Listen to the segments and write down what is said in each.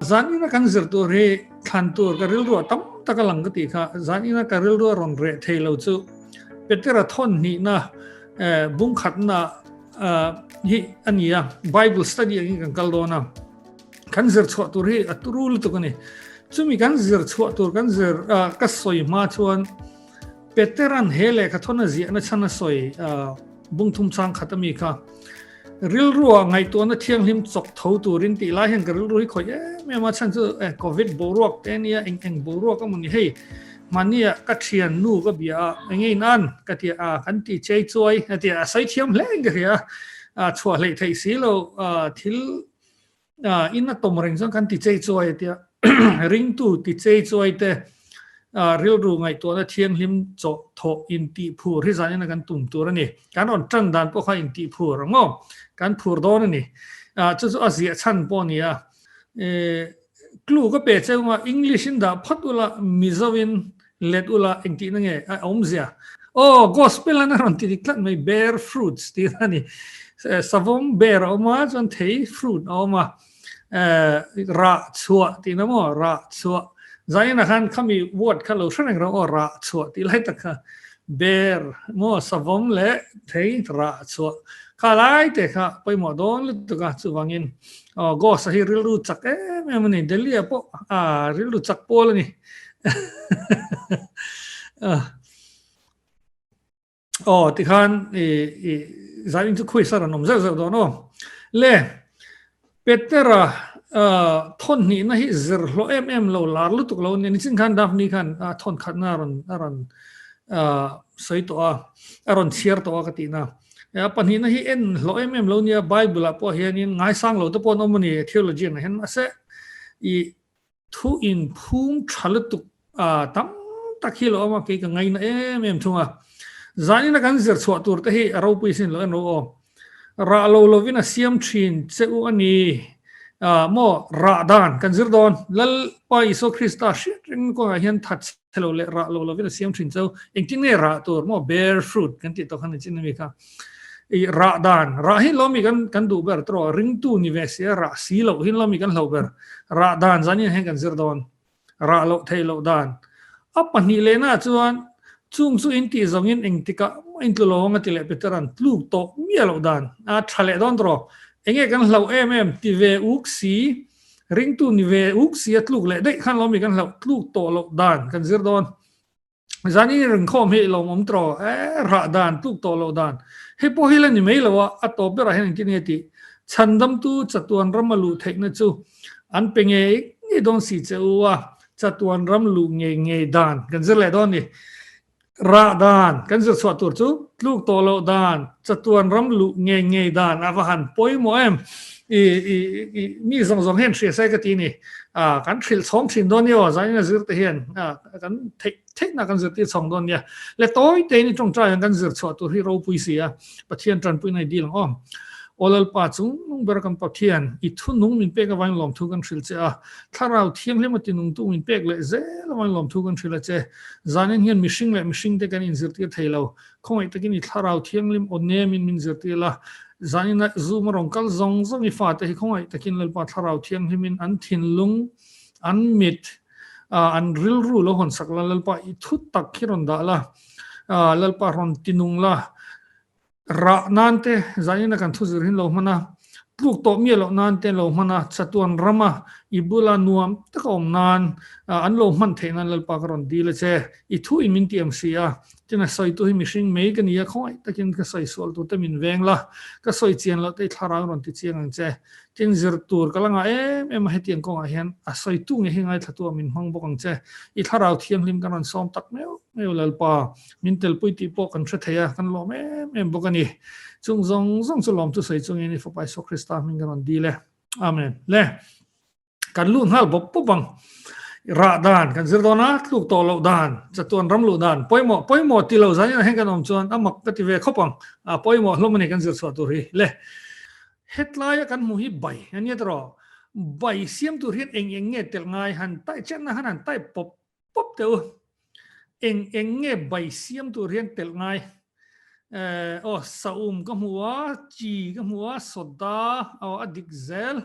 zani na kan zir tur he than tur ka ril ro tam taka lang ka ti kha zani na ka ril ro ron re thei lo chu petera thon ni na bung khat na hi ania bible study ang kan kal do na kan zir chho tur he aturul to kani chumi kan zir chho tur kan zir ka soi ma chuan peteran hele ka thona ji na chana soi bung thum chang khatami kha ril ruwa ngai to na thiang him chok tho turin ti la hen ril rui khoi me ma chan chu covid boruak te nia eng boruak ka muni hei mania ka thian nu ka bia engei nan ka ti kan ti chei choi ka ti sai thiam leng ga ya chua le thei si lo thil in na tom reng jong kan ti chei choi ti ring tu ti chei choi te ril ru ngai to na thiang him cho tho in ti phu ri zan na kan tum tur ani kan on tang dan po kha in ti phu rango kan phur don ani chu chu azia chan po ni klu ko pe chema english in da phatula mizawin letula engti na nge omzia gospel na ron ti klat mai bear fruits ti ani savom bear oma jon thei fruit oma ra chua ti na mo ra chua zai na khan khami word khalo shreng ro ra chua ti lai ta kha bear mo savom le thei ra chua khalai te kha poi mo don lu tu ka chu wangin go sa hi ril ru chak me mani delhi po ril ru chak pol ni ti khan zai chu khui sa ram za do no le petera thon ni na hi zir lo lo lar lu tuk lo ni chin khan daf ni khan thon khat na ron sai to aron share to ka ti na pani na hi en lo lo nia bible po hian in ngai sang lo to pon omani theology na hen ase I thu in phum thalatuk tam takhilo ama ke ka ngai na thunga zani na kan zir chwa tur te hi aro pi sin lo no ra lo vina siam thin cheu ani mo ra dan kan zir don lal pa iso krista ring ko hian that thelo le ra lo vina siam thin cheu engting ne ra tur mo bear fruit kan ti to khan chin mi ka ra dan ra hi lo mi kan du ber tro ring tu ni ve se ra si lo hin lo mi kan lo ber ra dan zani hen kan zir don ra lo thei lo dan apani le na chuan chung chu in ti zong in eng tika in tu lo nga ti le peteran tluk to mi lo dan thale don tro enge kan hlo ti ve uk si ring tu ni ve uk si atluk le dei khan lo mi kan hlo tluk to lo dan kan zir don zani ring khom he lo mom tro ra dan tluk to lo dan he po hi la ni mei lo a to bera hen ki ne ti chandam tu chatuan ramalu theina chu an penge ni don si chewa chatuan ram lu nge dan kan zir le don ni ra dan kan zir chwa tur chu tluk to lo dan chatuan ram lu nge dan avahan poi mo mi zong hen thri sai ka ti ni kan thil chom thin don yo zai na zir te hian kan thek na kan zir ti chong don ya le toy te ni tong trai kan zir chwa tur hi ro pui sia pathian tran pui nai dil olal pa chung nung ber kan pathian I thu nung min pe ka wang lom thu kan thil che tharau thiam le mati nung tu min pek le ze la wang lom thu kan thil che zanin hian mishing te kan in zir ti thailo khoi takin I tharau thiam lim onne min zir ti la zanin na zoom rong kal zong I fa te khoi takin lal pa tharau thiam himin an thin lung an mit an ril ru lo hon sakla lal pa I thu tak khiron da la lal pa ron tinung la ra nante zanina kan thuzir hin lo mana pluk to mi lo nante lo mana chatuan rama ibula nuam takom nan an lo man theina lal pa karon dile che I thu in min tiam sia tina soi tu hi mishing mei kan ya khoi takin ka soi sol tu ta min veng la ka soi chian lo te thara ron ti chiang ang che tin zir tur kalanga em hetian ko a hian a soi tu nge hingai thatu min hong bokang che I tharau thiam lim kan som tak meu lal pa min tel pui ti po kan thra theya kan lo em bokani chung zong chu lom tu soi chung ni fo pai so krista min kan dile amen le kan lu hal bop bang ra dan kan zir dona tluk to lo dan chatuan ram lu dan poimo ti lo zani hen kan om chuan amak ka ti ve khopang poimo hlomani kan zir chwa tu ri le hetlaya kan mu hi bai ani tro bai siam tu rian eng nge tel ngai han tai chen na han tai pop te eng nge bai siam tu rian tel ngai saum ka muwa chi ka muwa soda adik zel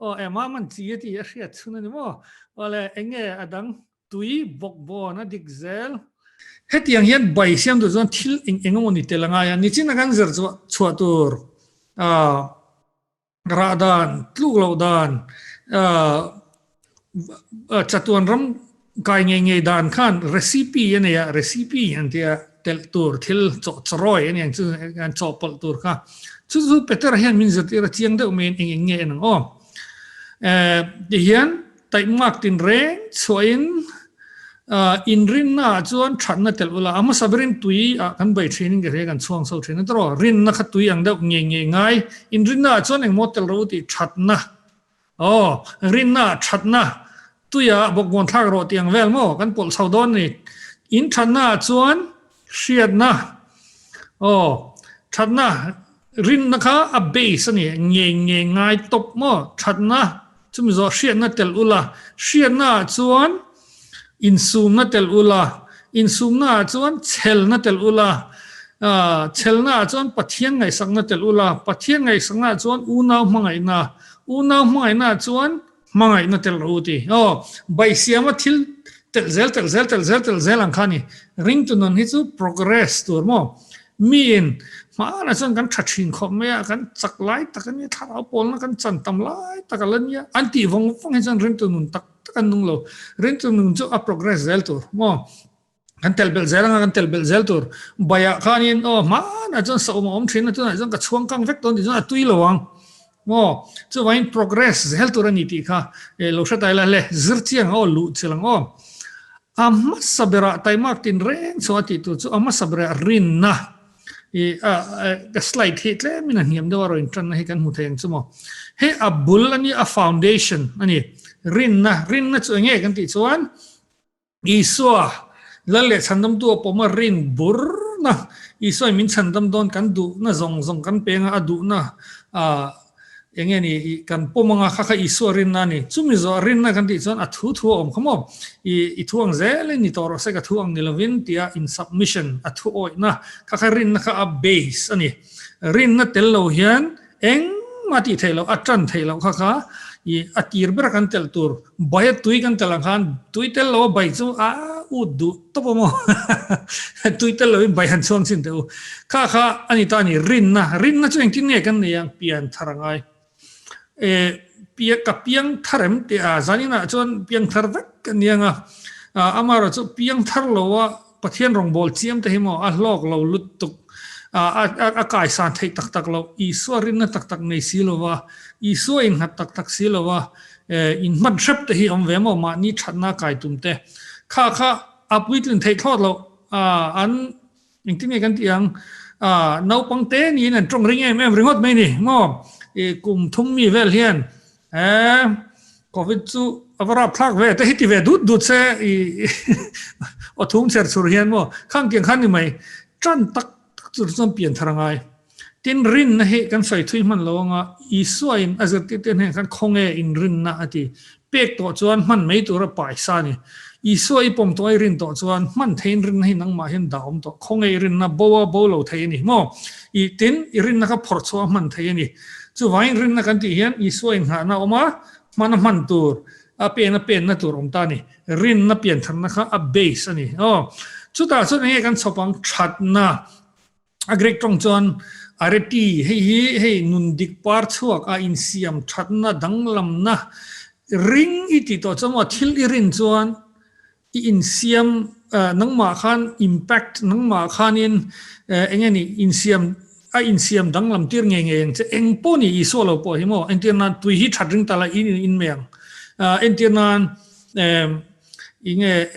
Emma man chia ti a hriat chuna ni mo ole enge adang tui bok bo na dik zel hetiang hian bai siam tu zon thil engomoni telanga ya ni chin kan zer chua tur radan tluglo dan chatuan ram kai nge dan khan recipe ya recipe an tia tel tur thil choroi ani ang chu an chopal tur kha chu peter hian min zat ira chiang de men nge nang de hian tai mak tin reng choin in rin na chuan thatna tel ula ama sabrin tui kan bai training ge kan chuang so training tro rin na kha tui ang de nge ngai in rin na chuan eng motel ro ti thatna rin na thatna tuya bok gon thak ro tiang vel mo kan pol saudon ni in thatna chuan hriat na thatna rin na kha a base ni nge ngai top mo thatna chumi zo hriat na tel ula hriat na chuan in sum na tel ula in sum na chuan chel na tel ula chel na chuan pathian ngai sang na tel ula pathian ngai sang na chuan unau mangai na chuan mangai na tel ruti bai siama thil tel zel ang khani ring tu non hi chu progress tur mo min ma na chuan kan thathin khom me kan chaklai takani tharau pol na kan chan tam lai takalan ya anti vong hi chuan ring tu nun tak kan nung lo ring tu nun chu a progress zel tur mo kan tel bel zel tur baya khanin ma na chuan sa om thin na chuan chuan ka chuang kang vek ton chuan tui lowang mo chu wain progress zel tur ani ti kha lo sha tai la le zir chiang lu chilang amma sabera tai mak tin reng so ati tu chu amma sabera rin na the slide hit le min an hiam dawaro in tran he kan mu theng chu mo he a bul ani a foundation ani rin na chu nge kan ti chuan iswa lalle chandam tu poma rin bur na iswa min chandam don kan du na zong kan penga adu na enge ni kan pomanga kha iswa rin na ni chumi zo rin na kan ti chuan a thu om khamo I thuang zel ni toro se ka thuang ni lovin tia in submission a thu oi na kha rin na kha a base ani rin na tel lo hian eng mati thelo atran thelo kha atir ber kan tel tur bai tui kan tel khan tui tel lo bai chu udu to mo tui tel lo bai han chong sin teu kha ani ta ni rin na chu eng tin ne kan ne yang pian tharangai piang tharem te zanina chon piang thar vek kan yanga amaro chu piang thar lowa pathian rong bol chiam te himo a hlok lo lut tuk a kai san thei tak lo iswarin na tak nei silowa iswain hat tak silowa in man shap te hi om vemo ma ni thatna kai tumte kha apuitlin thei thot lo an ingtimi kan tiang nau pangte ni nan trong ring em ringot mai ni mo kum thum mi vel hian covid chu avara phak ve te hiti ve dut se o thung cher sur hian mo khang kyang khan ni mai tran tak chu chom pian tharangai tin rin na he kan sai thui man longa iswain azat ti ten he kan khonge in rin na ati pek to chuan man mei tur a paisa ni iswai pom toi rin to chuan man thein rin hi nang ma hin daum to khonge rin na bo lo thei ni mo I tin I rin na ka phor chwa man thei ni chu wain rin na kan ti hian iswai ha na oma man tur a pen na tur om ta ni rin na pian than na kha a base ani chu ta chu ne kan chopang that na agrek tong chuan areti hei nun dik par chuak a in siam that na danglam na ring iti to chama thil I rin chuan I in siam nangma khan impact nangma khanin engeni in siam danglam tir nge che engpo ni isolo po himo entirna tui hi thadring tala in meng entirnan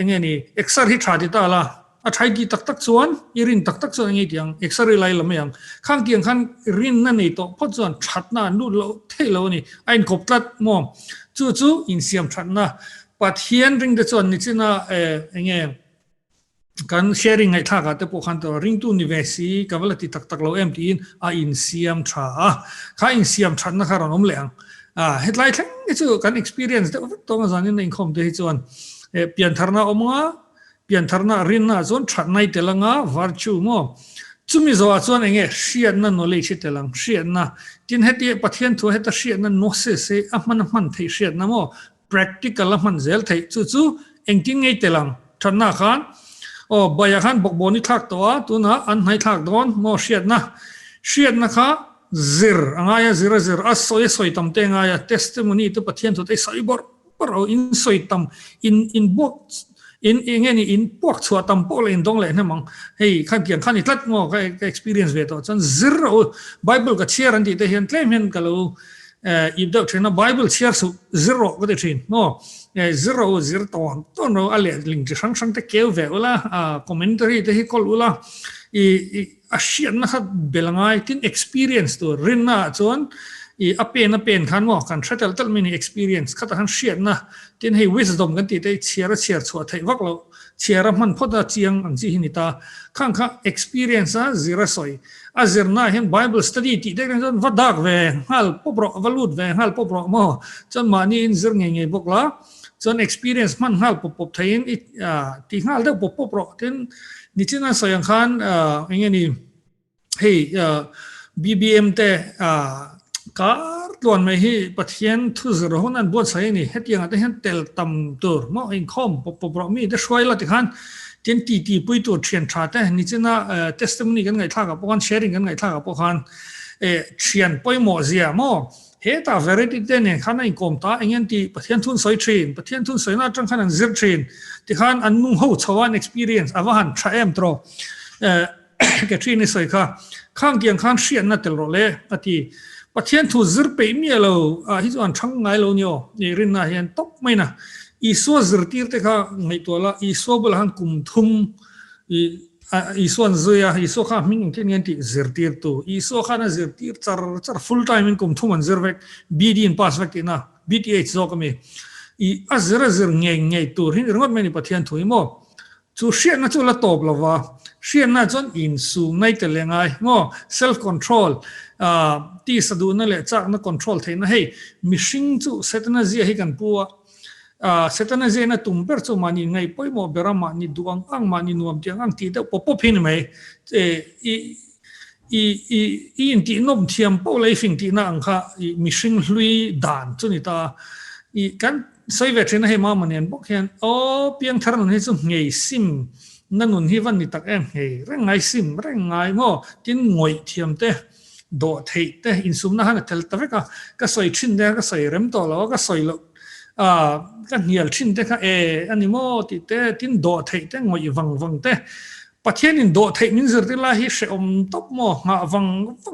engeni exar hi thadi tala a thai di tak chuan irin tak chuan nge tiang exar lai lam yang khang tiang khan rin na nei to pho chuan thatna nu lo thelo ni ain koptat mo chu in siam thatna pathian ring de chuan ni china enge kan sharing ngai tha ka te po khan to ring tu university kavalati tak lo em tin a in siam tha kha in siam than na kha ron om leng headline thang chu kan experience de to ma zanin nei khom de chuan pian tharna omonga pian tharna rin na zon that nai telanga virtue mo chumi zo a chuan enge hriat na knowledge te lang hriat na tin heti pathian thu heta hriat na no se a man thei hriat na mo practical a man zel thei chu engting ngei te lang thanna khan o baya khan bokboni thak to a tuna an nai thak don mo hriat na kha zir angaya zir soi tam te ngaya testimony to pathian thu te sai bor in soi tam in bok in pok chua tam po le in dong le na mang hei khan kian khan itlat mo ka experience ve to chan zero bible ka chiar an ti te hian claim hen ka lo if the train bible chiar su zero ko te thin no zero ton no ale ling ji sang te keu ve ola commentary te hi kol ula a shian na khat belangai tin experience to rinna chon apen khan mo kan settle tal mini experience khata han shiat na tin hei wisdom kan ti te chiar chua thai wak lo chiar man phoda chiang ang chi hinita khang kha experience a zira soi a zirna hen bible study ti de kan vadak ve hal popro valut ve hal popro mo chon mani in zir nge bok la chon experience man hal pop thain ti hal de popro tin ni china soyang khan nge ni hei bbm te kar tuan mai hi pathian thu zero honan bo sai ni hetiang ate hen tel tam tur mo in khom popro mi de shwai la ti khan tin ti pui tu thian tha te ni china testimony kan ngai tha ka pon sharing kan ngai tha ka pokhan thian poi mo zia mo he ta verity te ne khana in kom ta engen ti pathian thun soi thin pathian thun soi na tang khan an zir thin ti khan an nung ho chawan experience awahan tha em tro ke thin ni soi kha khang kiang khan hrian na tel ro le ati pathian thu zir pe mi lo hi chuan thang ngai lo nyo ni rin na hian top mai na I so zir tir te kha ngai to la I so bul han kum thum I so an zoya I so kha ming tin ngen ti zir tir tu I so kha na zir tir char full time in kum thum an zir vek bd in pass vek na bth zo ka me I azir ngai tu rin ringot mai ni pathian thu mo chu hriat na chu la top lova hriat na chon in su ngai te lengai mo self control ti sadu na le chak na control theina hei mishing chu setna zia hi kan puwa setna zia na tumper chu mani ngai poimo berama ni duang ang mani nuam tiang ang ti de popo phin mai I in ti nom thiam po lai fing ti na ang kha mishing hlui dan chu ni ta I kan sai ve thena hei ma manen bok hian o piang thar nun hi chu ngei sim nanun hi van ni tak em hei rengai sim rengai mo tin ngoi thiam te do thei te in sum na han tel ta veka ka soi thin de ka soi rem to lo ka soi lo ka nial thin te ka ani mo ti te tin do thei te ngoi wang te pathian in do thei min zir ti la hi she om top mo nga wang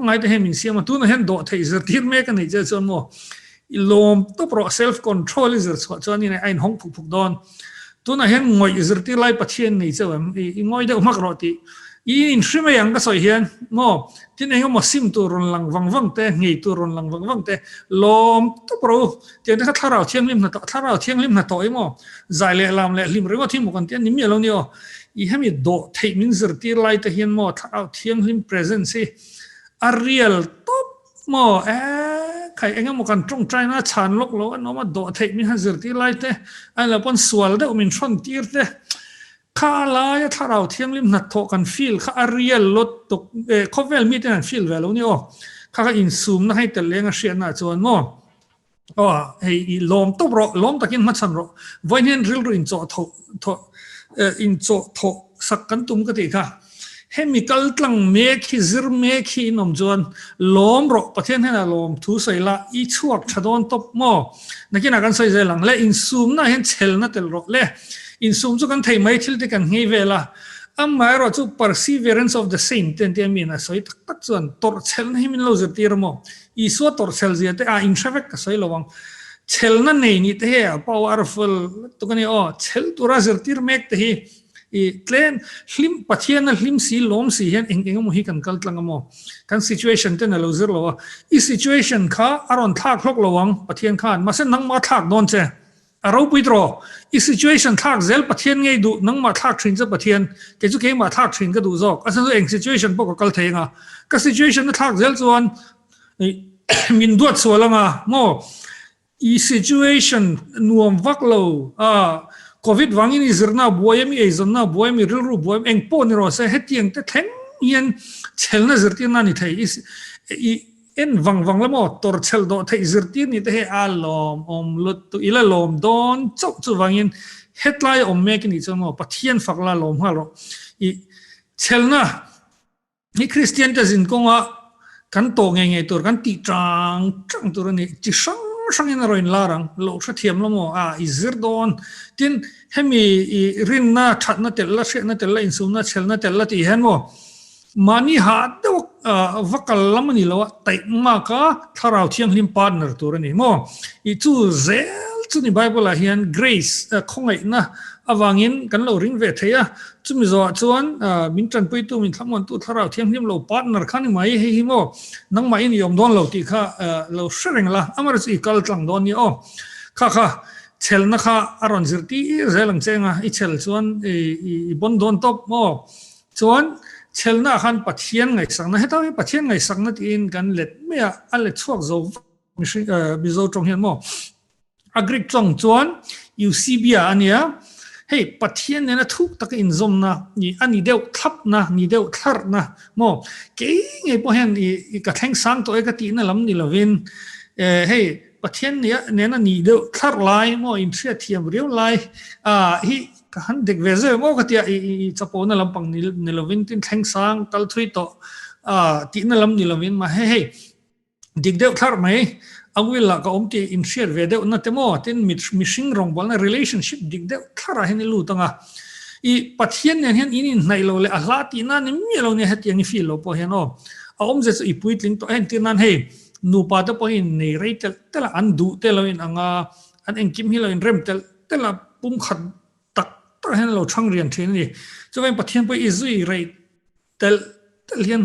ngai te he min siam tu na hen do thei zir tir me ka nei je chon mo ilom to pro self control is so ni ai hong phuk don tu na hen ngoi zir ti lai pathian nei chawam I ngoi de mak ro ti I in shime yang ka soi hian mo tin eng mo sim tu ron lang wang te ngei tu ron lang wang te lom to pro tian de tharau thiang lim na to mo zai le lam le lim ringo thim mo kan tian ni mi lo ni o I hemi do thei min zir ti lai te hian mo tharau thiang lim presence a real top mo khai engam mo kan trong trai na chan lok lo no ma do thei min han zir ti lai te an la pon swal de min thon tir te kha la ya tharau thiang lim na tho kan feel kha a real lot to khovel mi ten feel velo ni o kha in zoom na hai tel lenga hriat na chuan mo hei I lom to ro lom takin ma chan ro voinen ril ro in cho tho sak kan tum ka ti kha chemical tlang me khi zir me khi nom chuan lom ro pathian hena lom thu sai la I chuak thadon top mo nakina kan sai je lang le in zoom na hen chel na tel ro le in zoom chu kan thei mai thil te kan ngei vela amai ro chu perseverance of the saint ten te mina soi tak chuan tor chel na himin lo zir tir mo I so tor chel zia te in traffic ka soi lowang chel na nei ni te he powerful to kan chel tura zir tir mek te hi I tlen hlim pathian na hlim si lom si hian eng mo hi kan kal tlang mo kan situation te na lo zir lo I situation kha aron thak hlok lowang pathian khan ma sen nang ma thak don che aro puitro I situation thak zel pathian ngei du nang ma thak thin cha pathian ke chu ke ma thak thin ka du zok asan eng situation po ko kal theinga ka situation na thak zel chuan min duat swalanga mo I situation nuam vaklo covid wangin izirna boyami ezonna boyami rilru boyam eng po ni ro se hetiang te theng yên chel na zirti na ni thei en wang la mo tor chel do thei zirti ni te alom lut tu ila lom don chok chu wangin headline mek ni chamo pathian fakla lom halo I chel na ni Christian ta zin konga kan to nge tur kan ti trang tur ni chi sang in roin larang lo sha thiam lo mo izir don tin hemi rin na that na tel la she na tel la in sum na chel na tel la ti hen mo mani ha do vakal lamani lo tai ma ka tharau thiang lim partner tur ni mo I chu zel chu ni bible a hian grace khongai na awangin kan lo ring ve theya chumi zo chuan min tran pui tu min thamon tu tharau thiang lim lo partner khan mai he hi mo nang mai ni yom don lo ti kha lo shreng la amar chi kal tlang don ni o kha chel na kha aron zirti zelang chenga I chel chuan I bon don top mo chuan chel na khan pathian ngai sang na hetawi pathian ngai sang na tin kan let me a let chuak zo mi zo tong hian mo agrik chong chuan UCB ania hey pathian ne na thuk tak in zom na ni ani deu thap na ni deu thar na mo ke nge po hen I ka theng sang to e ka ti na lam ni lovin hey pathian ne na ni deu thar lai mo in thria thiam riu lai hi ka han dek veze mo ka tia I chapo na lampang ni lovin tin theng sang tal thui to ti na lam ni lovin ma hey dik deu thar mai awila ka omti in share ve de na temo tin mishing rong bol na relationship dik de thara hen lu tanga I pathian ne hen in nai lo le ahla ti na ni mi lo ne hetiang I feel lo po hen o om je I puitling to en tin nan he nu pa to po in nei rei tel an du tel lo in anga an en kim hi lo in rem tel pum khat tak ta hen lo chang rian thin ni so ven pathian po izui rei tel hian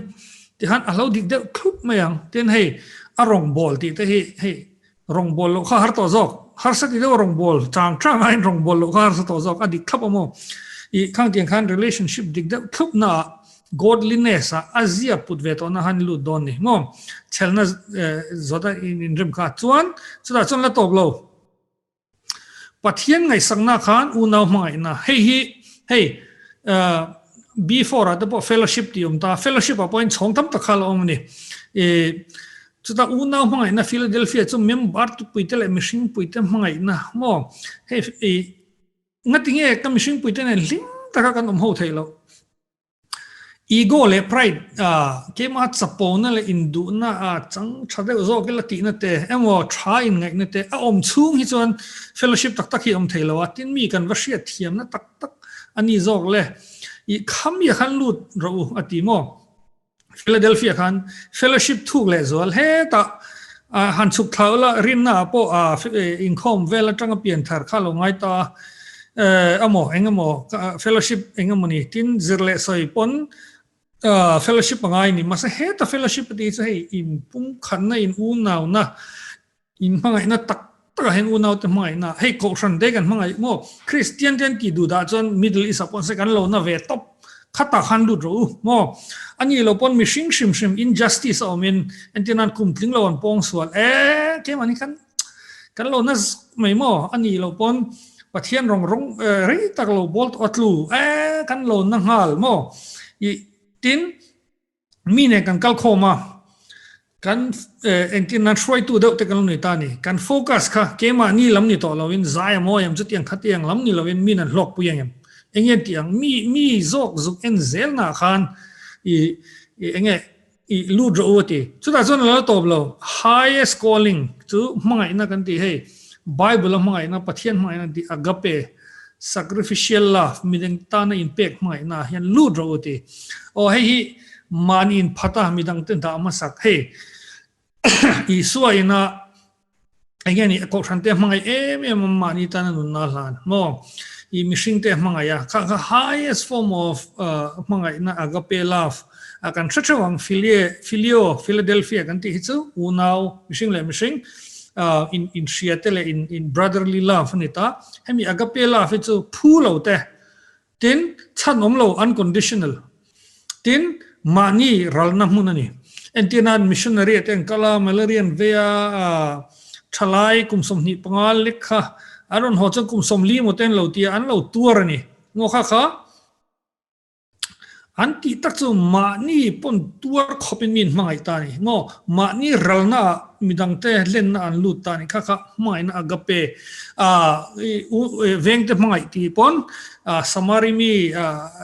ti han ahlo dik de khup mayang tin he arong bol ti te hi rong bol lo har to zok har sa ti de rong bol chang ai rong bol lo har sa to zok adik khap mo I khang tiang khan relationship dik de khup na godliness azia put ve to na han lu don ni mo chelna zoda in rim kha chuan chuda chon la top lo pathian ngai sangna khan u naw mai na hey before the fellowship ti ta fellowship appoint chong tam ta khal om ni chuta una mangai na Philadelphia chu member tu puitel mission puitel mangai na mo he ngatinge ka mission puitel ne ling taka kan ho thailo ego le pride ke ma chapona le indu na chang chade zo ke la ti na te emo try in ngai na te om chung hi chuan fellowship tak tak hi om thailo tin mi kan vasia thiam na tak ani zok le I kham ya khan lut ro ati mo Philadelphia khan fellowship thuk le zol he ta han chuk thaula rin na po income vela tanga pian thar khalo ngai ta amo engamo fellowship engamo ni tin zirle soi pon fellowship ngai ni masa he ta fellowship ti che in pum khan na in u naw na in mangai na tak ta hen u naw te mai na he ko ran de kan mangai mo Christian ten ki du da chon middle east upon second lo na ve top khata khan du ro mo ani lo pon mishing shim injustice o min entinan kumtling lo on pong swal ke mani kan lo na mai mo ani lo pon pathian rong ri tak lo bolt otlu kan lo na hal mo I tin mine kan kal khoma kan entinan shwai tu de te kan ni ta ni kan focus kha ke ma ni lam ni to lo in zai mo yam chutiang khatiang lam ni lo in min an lok pu yang enge tiang mi zok en zel na khan enge lu dro ti chuta chon la top lo highest calling chu mangai na kan ti hey bible mangai na pathian mangai na di agape sacrificial love mideng ta na impact mangai na hian lu dro ti o hey manin phata midang ten ta ma sak hey I suaina again ko thante mangai em mani ta na nun na lan mo I mishing te mangaya ka highest form of mangai na agape love akan chachawang filio Philadelphia kan ti chu unaw mishing in Seattle in brotherly love nita hemi agape love chu phulo te tin chanom lo unconditional tin mani ralna munani entinan missionary ten kala malarian via thalai kumsom ni pangal likha aron ho chung kum somli moten lo tia an lo tur ani ngo kha อันที่ตักจูมานี่ปนตัวขบินมินมาไอตานี่งอมานี่รัลน่ามีดังเตเล่นอันลูตานี่ค่ะไม่น่ากระเปเวงเตมาไอที่ปนสมาริมี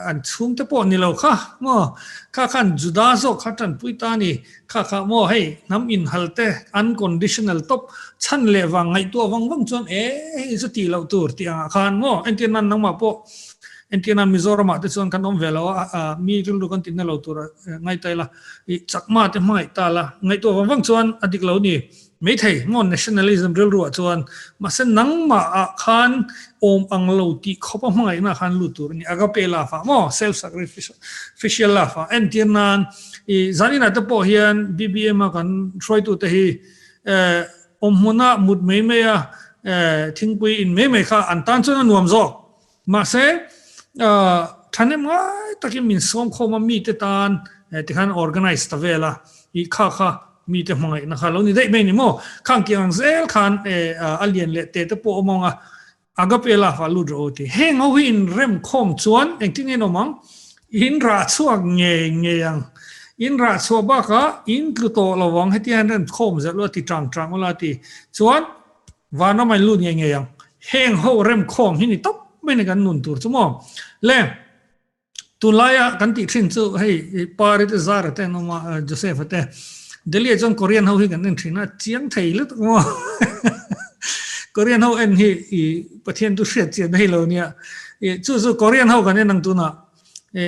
อันชุ่มเตปนนี่เราค่ะงอค่ะจุดาโซค่ะจันปุยตานี่ค่ะโมให้น้ำอินฮัลเตอันคอนดิชันนัลท็อปฉันเลวังไอตัววังจนสุดที่เราตัวที่อ่ะค่ะงอเอ็นที่นั่นนังมาปอเอ็นที่นั่นมิโซรามาที่ส่วนกันอมเวลามีเรื่องดูกันที่นั่นเราตัวไงแต่ละจักมาที่ไม่ตาละไงตัววังส่วนอดีตเรานี่ไม่ใช่งอน nationalism เรื่องรัวส่วนมาเส้นนังมาขันอมอังเราที่เขาพไม่นะขันลุตัวนี่อากาเปล่าฟ้าโม่ self sacrificial ล่าฟ้าเอ็นที่นั่นจานี่นะตัวพอเฮียน BBM มากันช่วยตัวที่อมหัวหน้ามุดไม่ทิ้งไปอินไม่ค่ะอันตันส่วนนั้นนวมจอกมาเสท่านเมื่อตะกี้มินส่งข้อมามีเตตานที่ขัน organize ตัวเวลาอีกค่ะมีแต่ไม่นะคะแล้วนี่ได้ไม่นี่โม่ข้างเกี่ยงเซลขันอัลเลียนเละเตะปอมองอากาเปล่าฟ้าลุดโรตีเฮงเอาหินเริ่มคงชวนเองที่นี่น้องอินราชัวเงยงอินราชัวบ้าก็อินคือโตระวังให้ที่นั่นเริ่มคงจะรู้ที่จังเวลาที่ชวนว่าน้ำมันลุดเงยงเฮงเอาเริ่มคงที่นี่ต๊อบไม่ในการนุ่นตัวสมองเล่ตุลายกันติดสินสู้ให้ปาริตซาร์เตนมาโจเซฟเตเดลีจนโคเรียนเขาให้กันนึงทีน่ะเจียงไทยลึกมั้งโคเรียนเขาเอ็นที่ประเทศตุเสียเจียนให้เราเนี่ยจู่ๆโคเรียนเขากันเนี่ยนั่งตัวน่ะ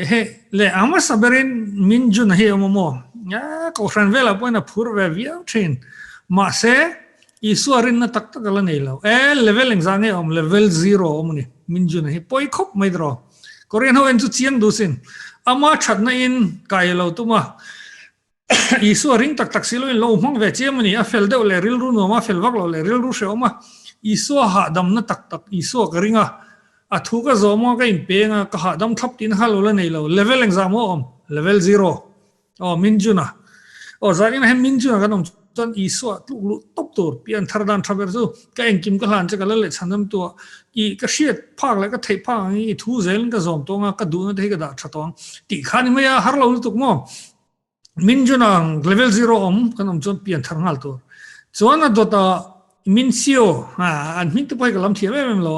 เฮ้เล่อามาสับเรินมินจุนเฮียมั่วเนี่ยก็ฟันเวลาpointน่ะพูดแบบวิ่งเทรนมาเสอีส่วนนั้นตักกันแล้วเนี่ยเราเลเวลยังไงเลเวล0นี่มินจุนเฮียปอยคบไม่รอโคเรียนเขาเอ็นจู่เจียงดูสินอามาชัดนั่นกายเราตัวมาอีส่วนริงตักสิโลอินโลมังเวเจมันนี่เฟลเดอเลริลรูนัวมาเฟลวักโลเลริลรูเชอมาอีส่วนหาดำนั่นตักอีส่วนกริงทุกข์ก็จอมก็อินเปงก็หาดำทับตินฮัลโลเลยนี่เราเลเวลยังจามเลเวล0มินจุนะจารินเห็นมินจุนะกันจนอีส่วนลุตบตัวเปลี่ยนทาร์ดันทราเวอร์ซูก็เองกิมก็หลานจะกันเลยฉันทำตัวอีก็เชียดภาคแล้วก็เทภาคอีทูเซลก็จอมตัวก็ดูนั่นที่ก็ด่าชัดตัวตีขันไม่ยาฮาร์โลตุกมั้งมินจุนังเลเวล0กันจนเปลี่ยนทางฮัลตัวส่วนนั้นตัวมินซิโออันมินตัวไปก็ลำเทียบไม่เหรอ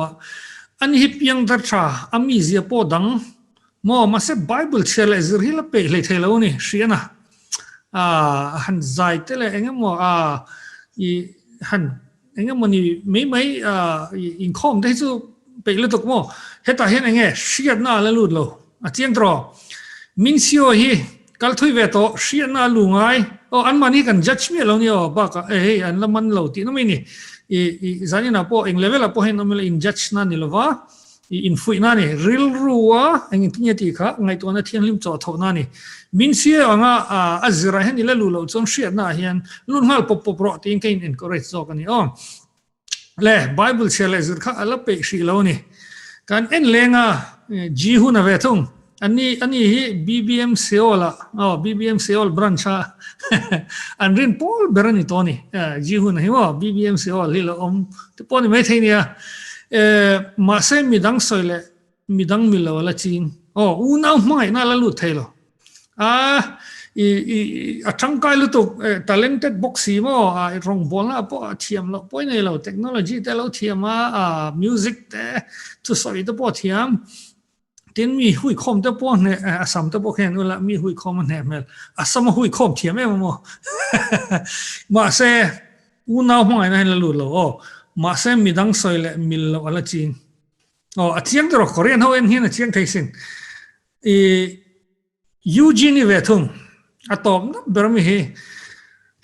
อันนี้เพียงแต่ชาอามีเสียปอดังมอมาเสไบเบิลเชลเลซร์ฮิลเปย์เลยเทเลวนี่เสียนะหันใจเตเลเองมั้งหันเองมั้งนี่ไม่อินคอมได้จู่ไปเลยตุกมั้งเฮต้าเห็นเองเสียน่าเลยลุดโลเจียงตรอมินซิโอฮีกัลทุยเวโตเสียน่าลุงไงอันมันนี่กันจัดไม่เราเนี่ยบ้าก็อันละมันเราที่นั่นไม่นี่จานี่นะพอเองเลเวลพอเห็นนั่นเลยอินจัดนั่นนี่ละวะอินฟุยนั่นนี่ริลรัวเองที่เนี่ยที่ข้าไงตัวนั้นที่ยังลิมจอดเท่านั้นนี่มินเสียอ่ะอัจฉริยะนี่ละลุเราจนเสียน่าเห็นลุนฮัลปปรอที่ยังกินอินคอร์เรจจอกันนี่เล่ไบเบิลเชลเลซร์ข้าละเปชีเรานี่การเอ็นเลงจีฮูน่ะเวทุงอันนี้BBM Seoul BBM Seoul branch อันเรนพอลเบรนี่ตัวนี้จีหุ่นเหรอBBM Seoulฮิลที่พอนี่ไม่ใช่เนี่ยมาเซมีดังสอยเลยมีดังมิลล์ละจีนอุณาไม่น่าละลุดเทลจังกายลุตุtalented boxing รองบอลนะพอเทียมเราพอเนี่ยเราเทคโนโลยีแต่เราเทียมmusic แต่ทุกสิ่งตัวพอเทียมทีนมีหุยคอมแต่พวกเนี่ยอาสัมแต่พวกเห็นเวลามีหุยคอมมันแหบเลยอาสัมหุยคอมเทียมไม่มามาเสอุณาไม่น่าละลุดเรามาเสมีดังสอยเลยมิลล์ละจีนเทียงตัวโคเรียนเขาเองเห็นเทียงไทยสินยูจีนี่เวทุงตอบนะเบอร์มีเฮ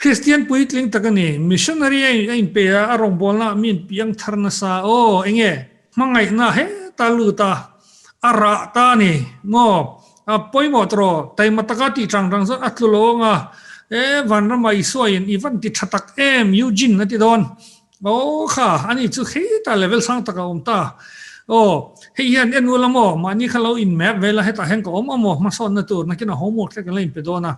คริสเตียนปุยตลิงตะกันนี่มิชชันนารีไอ้เปียอารมณ์บอลนะมีนเปียงทาร์นซาเองมังไงนะเฮตาลูตาอาระตานี่งอปอยมอตรอแต่มาตะกัดที่จังสักอัตโลงวันนั้นมาอีสวยอีวันที่ชัดตักยูจินนั่นที่โดนค่ะอันนี้จุดเฮตาเลเวลสังตะกอมตาเฮียนเอ็นวัลโมมานี่เขาเราอินแมปเวลาให้ตาเห็นก็มาสอนนะตัวนักกินหัวหมกแต่กันเลยไปโดนนะ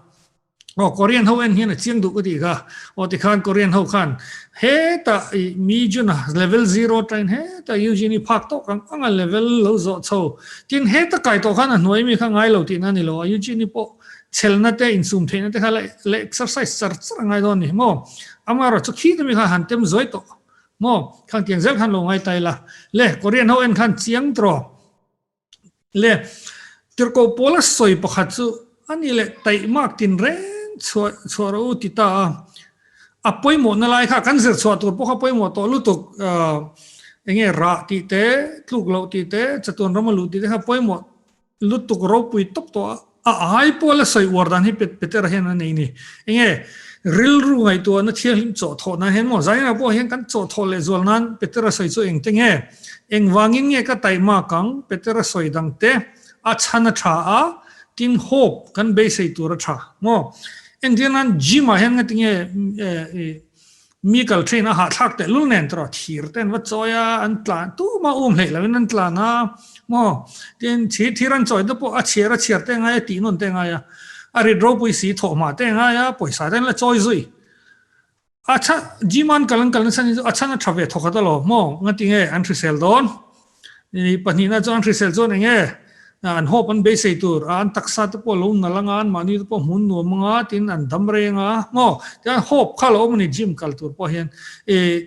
Korean hau en hian chiang du ti kha ti khan Korean hau khan he ta mi juna level 0 train he ta eugene park to kang anga level lo zo cho tin he ta kai to khan noi mi kha ngai lo ti na ni lo eugene po chelna te in sum the na te kha le exercise sar sar ngai don ni mo amaro chu khi mi kha han tem zoi to mo khang tiang zel khan lo ngai tai la le Korean hau en khan chiang tro le tir ko pola soi pakhat chu ani le tai mak tin re chua tita apoi mo na lai kha kan zir chua tur po kha poi mo to lu tuk enge ra ti te tluk lo ti te chatun ram lu ti te kha poi mo lu tuk ro pui top to ai po la soi wardan hi peter hen nei ni enge ril ru ngai to na thial him cho tho na hen mo zai na po hen kan cho tho le zol nan peter soi chu eng tenge eng wangin nge ka tai ma kang peter soi dang te a chana tha a tin hope kan be sei tur tha mo Indian Jima hen ngatinge Michael train ha thak te lul nen tro thir ten wa choya an tlan tu ma le la an tlan na mo tin chi thiran choi da po a chera cher te nga ti non te nga ya ari dro pui si tho ma te nga ya poisa den la choi zui acha jiman kalan kalan san acha na thave tho khada lo mo ngatinge an trisel don ni panina jon trisel zon nge an hop an be sei tur an taksa te po lo na langa an mani te po mun no manga tin an damre nga mo ta hop khalo mani gym culture po hian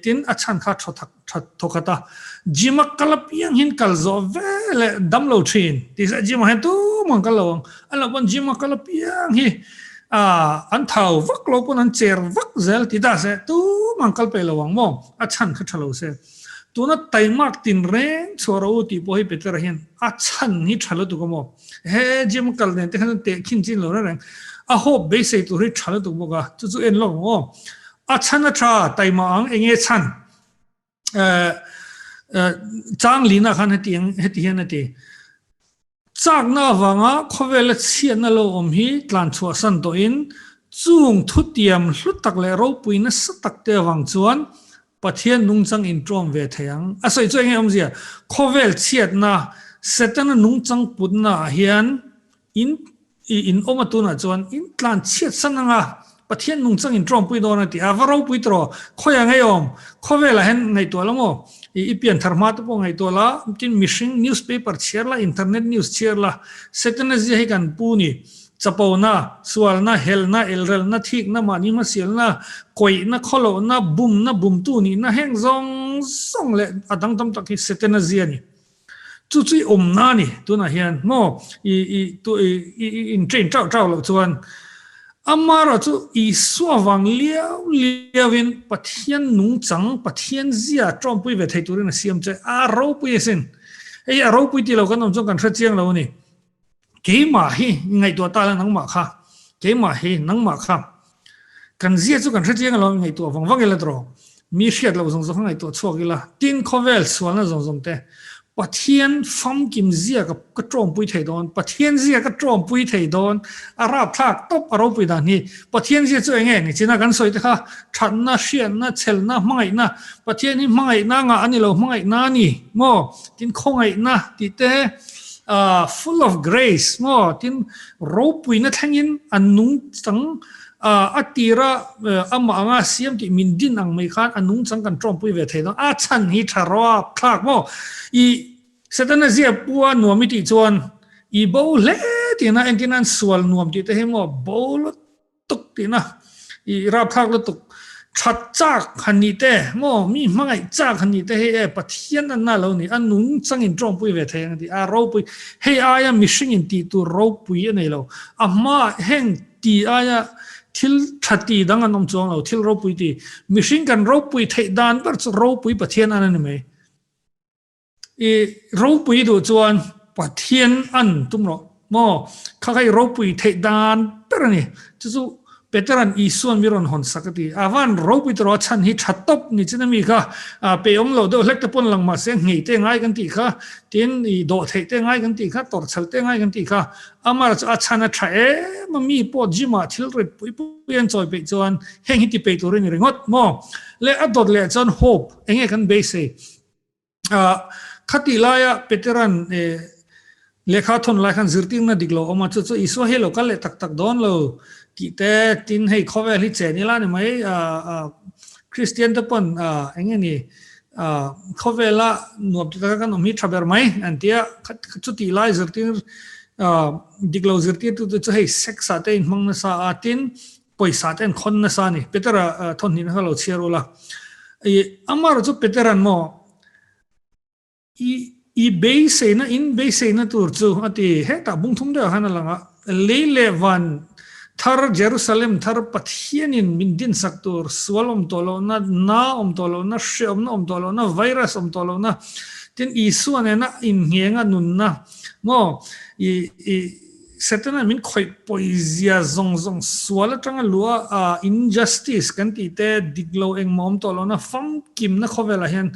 tin achan kha thokata gym kalapiang hin kalzo vele damlo thin ti sa gym han tu mang kalawang ala bon gym kalapiang hi an thau vak lo pon an cher vak zel ti da se tu mang kal pe lawang mo achan kha thalo se tuna taimak tin ren choro ti po hi peter hian a chan ni thalo tu mo he jim kal ne te khan te khin chin lo rang a ho be se tu ri thalo tu mo ga chu chu en lo mo a chan a tha taima ang enge chan chang li na khan heti hian ati chak na wanga khovel chian na lo om hi tlan chua san to in chung thutiam hlutak le ro puina satak te wang chuan pathian nungchang in trom ve thayang asoi choi nge omzia khovel chiat na setan nungchang putna hian in omatuna chuan in tlan chiat sananga pathian nungchang in trom pui dona ti avaro pui tro khoya nge om khovel hen ngai to lamo i pian tharma to po ngai to la tin missing newspaper cherla internet news cherla setan ji he kan puni chapona sualna helna elrelna thikna mani ma silna koina kholona bum tu ni na heng zong song le adang tam tak setena ziani chu chu omna ni tuna hian mo in train trau lo chuan amara chu i suawang liawin pathian nungchang pathian zia trompui ve thei turin siam che a ro pui sin ei a ro pui ti lo kan om chong kan thra chiang lo ni ke ma hi ngai to ta nang ma kha ke ma hi nang ma kha kan zia chu kan thra chiang lo ngai to wang wang la tro mi hriat lo zong zong ngai to chokila tin khovel sualna zong zong te pathian fam kim zia ka trom pui thei don pathian zia ka trom pui thei don arab thak top aro pui dan hi pathian zia chu enge ni china kan soi te kha than na hrian na chel na mangai na pathian hi mangai na nga ani lo mangai na ni mo tin khongai na ti te full of grace mo tin ro pui na thangin anung chang atira ama anga siam ti min din ang mai khan anung chang kan trom pui ve thei don a chan hi tharo thak mo i setana zia puwa nuam ti chuan i bo le ti na entinan sual nuam ti te hemo bo tuk ti na i rap thak lo tuk chat chak khani te mo mi mangai chak khani te he pathian an na lo ni anung chang in trom pui ve thei ang ti a ro pui he aya missing in ti tu ro pui nei lo ama heng ti aya thil thati dang anom chong lo thil ro pui ti missing kan ro pui thei dan par chu ro pui pathian an ni mai i ro pui do chuan pathian an tumro mo khakai ro pui thei dan per ni chu veteran isuan miron hon sakati avan ro pui tro chan hi thatop ni chinami kha pe om lo do hlek te pon lang ma se ngei te ngai kan ti kha tin i do thei te ngai kan ti kha tor chal te ngai kan ti kha amar cha chana tha e mami po jima thil ret pui pui an choi pe chuan heng hi ti pe tur ni ringot mo le adot le chan hope enge kan be se khati laya veteran lekha thon la khan zirting na diglo oma chu chu iswa helo kal le tak tak don lo ti te tin hei khovel hi che ni la ni mai Christian te pon enge ni khovela nuam ti ta kan mi traber mai antia chu ti lai zirtir diglo zirtir tu chu hei sex ate in mang na sa atin poisa ten khon na sa ni petera thon ni halo cherola amar chu peteran mo i base na in base na tur chu ati he ta bung thum de hana langa leile van thar Jerusalem thar pathianin min din saktur swalom tolo na tolo na sheom na tolo na virus tolo na tin isu ane na in ngenga nun na mo setana min khoi poisia zong swala tanga lua injustice kan ti te diglo eng mom tolo na fam kim na khovela hen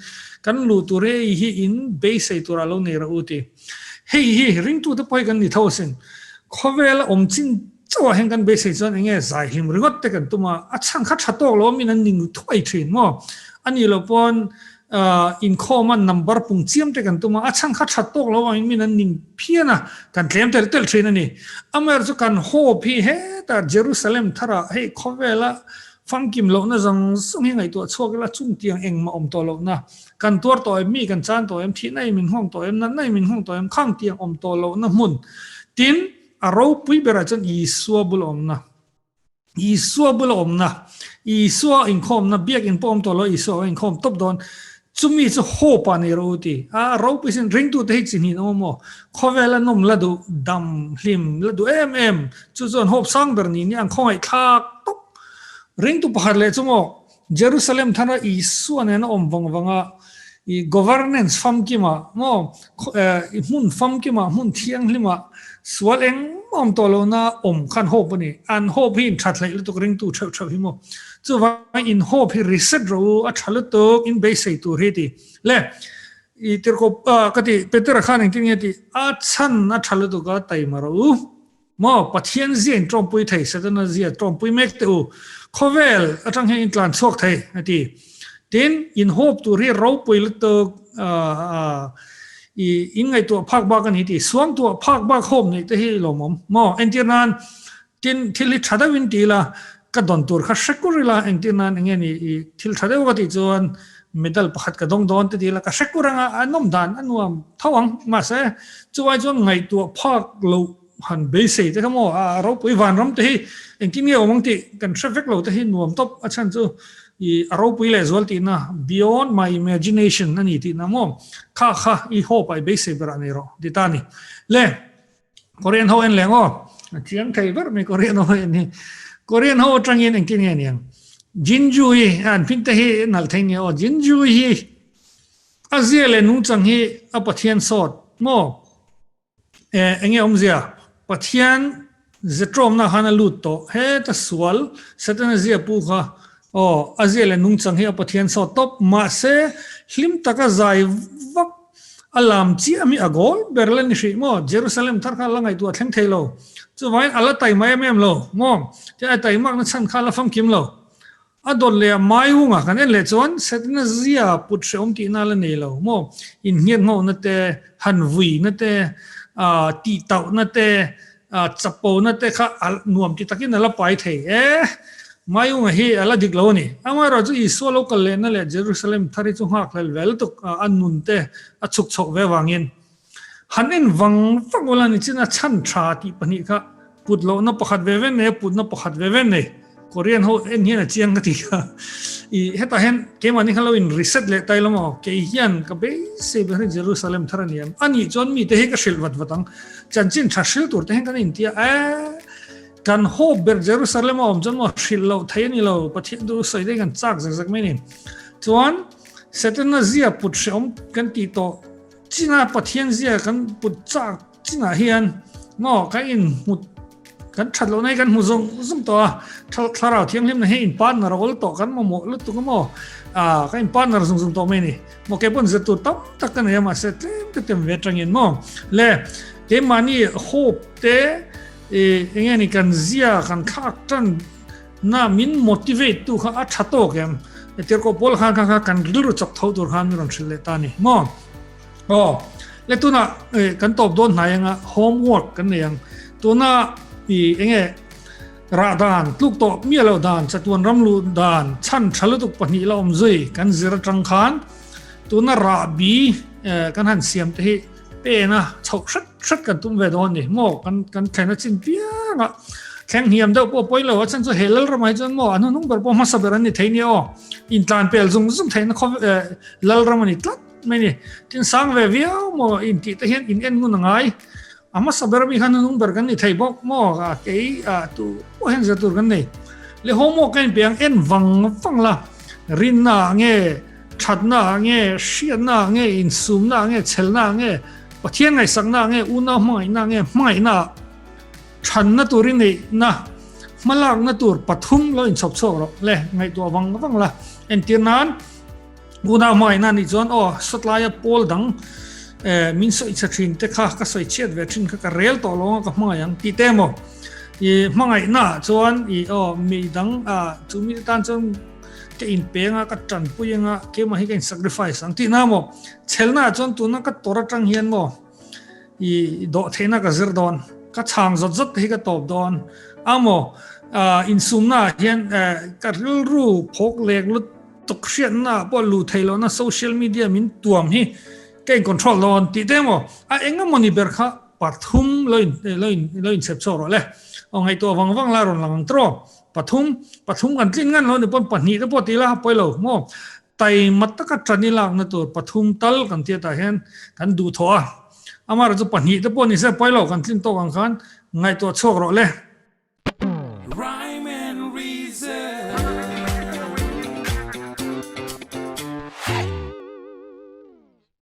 kan lu ture hi in base tura lo ne ra uti hei ring tu te poi kan ni thosin khovela omchin chawa hen kan base chon enge zai him ringot te kan tuma achang kha thatok lo min an ning thoi thin mo ani lo pon in common number pung chiam te kan tuma achang kha thatok lo min an ning phiana kan tlem tel thin ani amer chu kan ho phi he ta Jerusalem thara hei khovela fam kim lo na zang sung hi ngai to chok la chung tiang eng ma om to lo na kan tor to mi kan chan to em thi nai min hong to em nan nai min hong to em khang tiang om to lo na mun tin aro pui bera chan i suabul om na i suwa in khom na biak in pom to lo i suwa in khom top don chumi chu ho pa ni ro ti ro pisin ring tu te chin hi no mo khovela nom la du dam hlim la du chu zon hop sang ber ni ang khoi khak tok ring tu pahar le chumo Jerusalem thana i suwa ne na om wanga i governance fam ki ma mo mun fam ki ma mun thiang lima swal eng om tolo na om khan ho pani an ho phin that lai lu to ring tu chau hi mo chu wa in ho phi reset ro a thal to in be sei tu reti le i ter ko kati peter khan eng tin ti a chan na thal to ga tai maro mo pathian zin trom pui thai satana zia trom pui mek te u khovel atang he in tlan chok thai ati tin in hope to re ro pui lu to in ngai to phak ba kan hi ti suang to phak ba khom nei te hi lo mom mo entinan tin thili thada win ti la ka don tur kha sekurila entinan nge ni thil thada wa ti chuan medal pakhat ka dong don te ti la ka sekuranga anom dan anuam thawang ma se chuai chuan ngai to phak lo han be sei te mo ro pui van ram te hi engkin nge omang ti kan traffic lo te hi nuam top achan chu i aro pui le zol ti na beyond my imagination nani ti na mo kha I hope I be sei bra nero ditani le korean ho en lengo chiang thai ber me korean ho en ni korean ho trangin engkin nge niang jinju hi an pin te hi nal thai ni o jinju hi aziele nu chang hi apathian sot mo enge omzia pathian zetrom na hana lut to he ta swal satana zia pu kha aziele nung chang hi pathian so top ma se hlim taka zai vak alam chi ami agol berlin ni mo Jerusalem thar kha langai tu thleng thelo chu vai ala tai mai mem lo mo te tai mak na chan kha la fam kim lo adol le mai unga kan le chon satana zia put shom ti na la nei lo mo in hian ngo na te han vui na te ti tau na te chapo na te kha nuam ti takin ala pai thei mayung hi ala diklo ni amaro chu iso local le na le Jerusalem thari chu hak lel vel tu anun te achuk chok ve wangin hanin wang fangola ni china chan tha ti pani kha putlo na pakhat ve ve ne put na pakhat ve ve ne korean ho en hian chiang ti kha I heta hen ke mani khalo in reset le tai lamo ke hian ka be se be Jerusalem tharaniam ani chon mi te he ka shil wat watang chanchin thashil tur te hen kan intia kan ho ber Jerusalem om jon mo shil lo thaini lo pathian du sai de kan chak zak mai ni chuan setana zia put shom kan ti to china pathian zia kan put chak china hian mo ka in mut kan thatlo nai kan muzong zum to tharau thiang lim na he in pan na rol to kan mo lu tu mo ka in pan na zum to mai ni mo ke pon zetu tam tak kan ya ma se tem vetrangin mo le ke mani hope te enge ni kan zia kan khak tan na min motivate tu kha a thato kem ter ko pol kha kan ru chok thau tur khan ron thile ta ni mo le tu na kan top don na yang homework kan yang tu na enge ราดานลูกโตเมียเราดานจตัวนรำลูดานชั้นฉลุตุกปนิลอมซุยกันจิรจังขันตัวน่าราบีกันหันเสียมที่เป็นนะฉกชัดกันตุ้มเวดอนนี่โม่กันแข่งนักจินเปียงอ่ะแข่งเหี่ยมเดาปอยเลยว่าฉันจะเฮลล์ระไม่จนโม่อันนู้นแบบพอมาสับรันนี่เทียนี่อ๋ออินทานเปลซุงเทียนเขาเลล์ระมันนี่ตัดไม่นี่ที่สังเวียโม่อินที่เห็นอินเอ็นงูนังไงอามาสับรันมีขันนู้นแบบกันนี่เทียบอกโม่ก็เกี่ยตัวโอ้เห็นจะตัวกันนี่เลยโฮโม่กันเปียงเอ็นฟังละรินน่าเงี้ยชัดน่าเงี้ยเชียน่าเงี้ยอินซูมน่าเงี้ยเชลน่าเงี้ยปะเทียนไงสังน่าเงี้ยอุณาไม่น่าเงี้ยไม่น่าฉันน่ะตัวรินนี่นะมาลากน่ะตัวปฐุมแล้วอินชอบโซ่หรอกเลยไงตัวฟังละเอ็นที่นั้นอุณาไม่น่านี่จวนอ๋อสุดท้ายพอลดังมินสอยชินเตค่ะก็สอยเชียดเวชินก็เรียลต่อลงก็มาอย่างที่เต็มอีมาไงน่ะจวนอีอ๋อมีดังจูมีตันจนก็อินเปียงก็จันปุยงก็มาให้กัน sacrifice อันที่น้ำเชลน่ะจนตัวนั้นก็ตัวจังเฮียนอีโดเทน่ะก็ซิรดอนก็ช่างจัดให้ก็ตอบดอนอินซูมน่ะเฮียนก็รู้พกเล็กลุดตกเชียนน่ะพอรู้ไทยแล้วนะโซเชียลมีเดียมินตัวมีเก่งคอนโทรลดอนที่เต็มเอ็งก็มันนี่เบอร์ค่ะปัดทุ่มเลยเซฟโซ่เลยเอาไงตัวฟังลารอนหลังตรอปัดทุ่มกันทิ้งงั้นเราเนี่ยปนปัดนี้แล้วปตีละไปเลยโม่ไต่มัดตะกัดจันนี่หลังนะตัวปัดทุ่มตัลกันเทียตาเห็นกันดูทัวอามาเราจะปัดนี้แล้วปนนี่เสียไปเลยกันทิ้งโตกันขันไงตัวโชครอเลย